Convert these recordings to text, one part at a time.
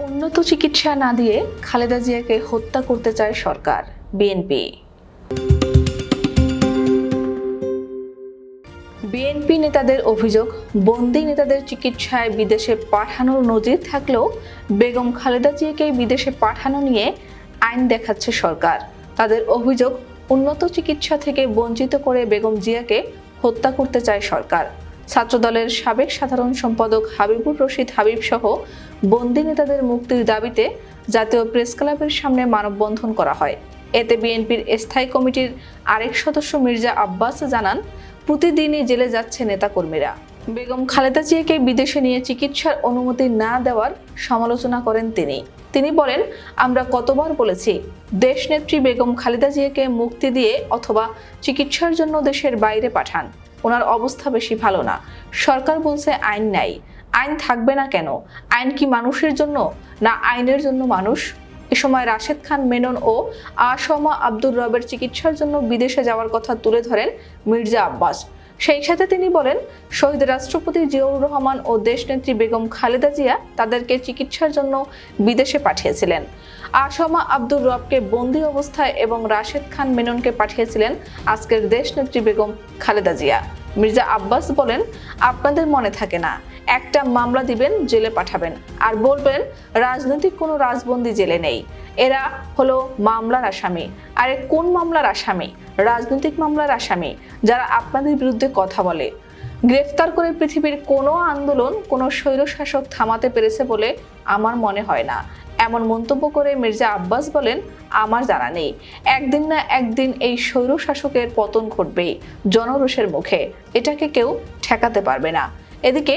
উন্নত চিকিৎসা না দিয়ে খালেদা জিয়াকে হত্যা করতে চায় সরকার। বিএনপি নেতাদের অভিযোগ, বন্দী নেতাদের চিকিৎসায় বিদেশে পাঠানোর নজির থাকলেও বেগম খালেদা জিয়াকে বিদেশে পাঠানো নিয়ে আইন দেখাচ্ছে সরকার। তাদের অভিযোগ, উন্নত চিকিৎসা থেকে বঞ্চিত করে বেগম জিয়াকে হত্যা করতে চায় সরকার। ছাত্রদলের সাবেক সাধারণ সম্পাদক হাবিবুর রশিদ হাবিব সহ বন্দী নেতাদের মুক্তির দাবিতে জাতীয় প্রেস ক্লাবের সামনে মানববন্ধন করা হয়। এতে বিএনপির স্থায়ী কমিটির আরেক সদস্য মির্জা আব্বাস জানান, প্রতিদিনই জেলে যাচ্ছে নেতাকর্মীরা। বেগম খালেদা জিয়াকে বিদেশে নিয়ে চিকিৎসার অনুমতি না দেওয়ার সমালোচনা করেন তিনি বলেন, আমরা কতবার বলেছি দেশনেত্রী বেগম খালেদা জিয়াকে মুক্তি দিয়ে অথবা চিকিৎসার জন্য দেশের বাইরে পাঠান। ওনার অবস্থা বেশি ভালো না। সরকার বলছে আইন নাই। আইন থাকবে না কেন? আইন কি মানুষের জন্য, না আইনের জন্য মানুষ? এ সময় রাশেদ খান মেনন ও আসমা আব্দুর রবের চিকিৎসার জন্য বিদেশে যাওয়ার কথা তুলে ধরেন মির্জা আব্বাস। সেই সাথে তিনি বলেন, শহীদ রাষ্ট্রপতি জিয়াউর রহমান ও দেশনেত্রী বেগম খালেদা জিয়া তাদেরকে চিকিৎসার জন্য বিদেশে পাঠিয়েছিলেন। আসমা আব্দুর রবকে বন্দি অবস্থায় এবং রাশেদ খান মেননকে পাঠিয়েছিলেন আজকের দেশনেত্রী বেগম খালেদা জিয়া। মির্জা আব্বাস বলেন, আপনাদের মনে থাকে না, একটা মামলা দিবেন, জেলে পাঠাবেন, আর বলবেন রাজনৈতিক কোনো রাজবন্দী জেলে নেই। এরা হলো মামলার আসামি। আরে কোন মামলার আসামি? রাজনৈতিক মামলার আসামি, যারা আপনাদের বিরুদ্ধে কথা বলে। গ্রেফতার করে পৃথিবীর কোনো আন্দোলন কোনো স্বৈরশাসক থামাতে পেরেছে বলে আমার মনে হয় না। এমন মন্তব্য করে মির্জা আব্বাস বলেন, আমার জানা নেই। একদিন না একদিন এই স্বৈরশাসকের পতন ঘটবেই জনরোষের মুখে। এটাকে কেউ ঠেকাতে পারবে না। এদিকে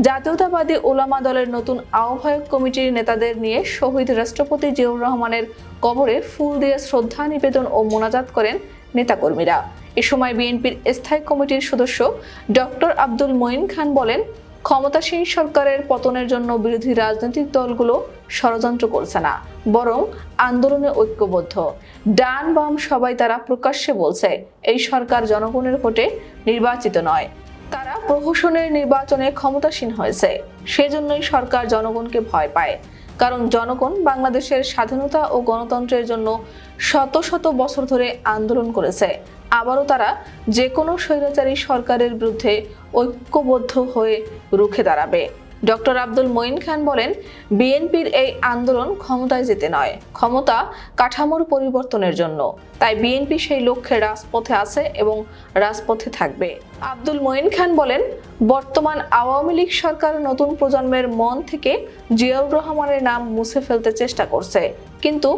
জাতীয়তাবাদী ওলামা দলের নতুন আহ্বায়ক কমিটির নেতাদের নিয়ে শহীদ রাষ্ট্রপতি জিয়াউর রহমানের কবরে ফুল দিয়ে শ্রদ্ধা নিবেদন ও মোনাজাত করেন নেতাকর্মীরা। এ সময় বিএনপির স্থায়ী কমিটির সদস্য ডক্টর আব্দুল মঈন খান বলেন, ক্ষমতাসীন সরকারের পতনের জন্য বিরোধী রাজনৈতিক দলগুলো ষড়যন্ত্র করছে না, বরং আন্দোলনে ঐক্যবদ্ধ। ডান বাম সবাই তারা প্রকাশ্যে বলছে এই সরকার জনগণের ভোটে নির্বাচিত নয়, তারা প্রহসনের নির্বাচনে ক্ষমতাসীন হয়েছে। সেজন্যই সরকার জনগণকে ভয় পায়। কারণ জনগণ বাংলাদেশের স্বাধীনতা ও গণতন্ত্রের জন্য শত শত বছর ধরে আন্দোলন করেছে। আবারও তারা যে কোনো স্বৈরাচারী সরকারের বিরুদ্ধে ঐক্যবদ্ধ হয়ে রুখে দাঁড়াবে। ডক্টর আব্দুল মঈন খান বলেন, বিএনপির এই আন্দোলন ক্ষমতায় যেতে নয়, ক্ষমতা কাঠামোর পরিবর্তনের জন্য। তাই বিএনপি সেই লক্ষ্যে রাজপথে আছে এবং রাজপথে থাকবে। আব্দুল মঈন খান বলেন, বর্তমান আওয়ামী লীগ সরকার নতুন প্রজন্মের মন থেকে জিয়াউর রহমানের নাম মুছে ফেলতে চেষ্টা করছে, কিন্তু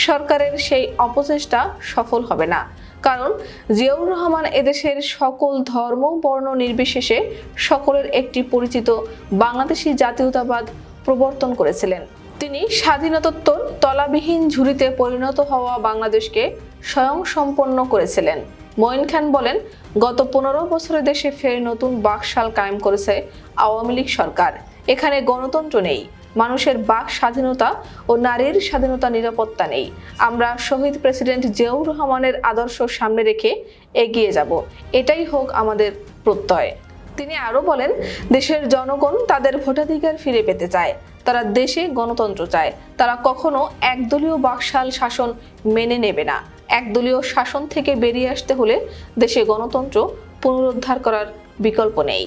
সরকারের সেই অপচেষ্টা সফল হবে না। কারণ জিয়াউর রহমান এদেশের সকল ধর্ম বর্ণ নির্বিশেষে সকলের একটি পরিচিত বাংলাদেশি জাতীয়তাবাদ প্রবর্তন করেছিলেন। তিনি স্বাধীনতোত্তর তলাবিহীন ঝুড়িতে পরিণত হওয়া বাংলাদেশকে স্বয়ংসম্পন্ন করেছিলেন। মঈন খান বলেন, গত 15 বছরে দেশে ফের নতুন বাকশাল কায়েম করেছে আওয়ামী লীগ সরকার। এখানে গণতন্ত্র নেই, মানুষের বাক স্বাধীনতা ও নারীর স্বাধীনতা নিরাপত্তা নেই। আমরা শহীদ প্রেসিডেন্ট জিয়াউর রহমানের আদর্শ সামনে রেখে এগিয়ে যাব, এটাই হোক আমাদের প্রত্যয়। তিনি আরো বলেন, দেশের জনগণ তাদের ভোটাধিকার ফিরে পেতে চায়, তারা দেশে গণতন্ত্র চায়। তারা কখনো একদলীয় বাকশাল শাসন মেনে নেবে না। একদলীয় শাসন থেকে বেরিয়ে আসতে হলে দেশে গণতন্ত্র পুনরুদ্ধার করার বিকল্প নেই।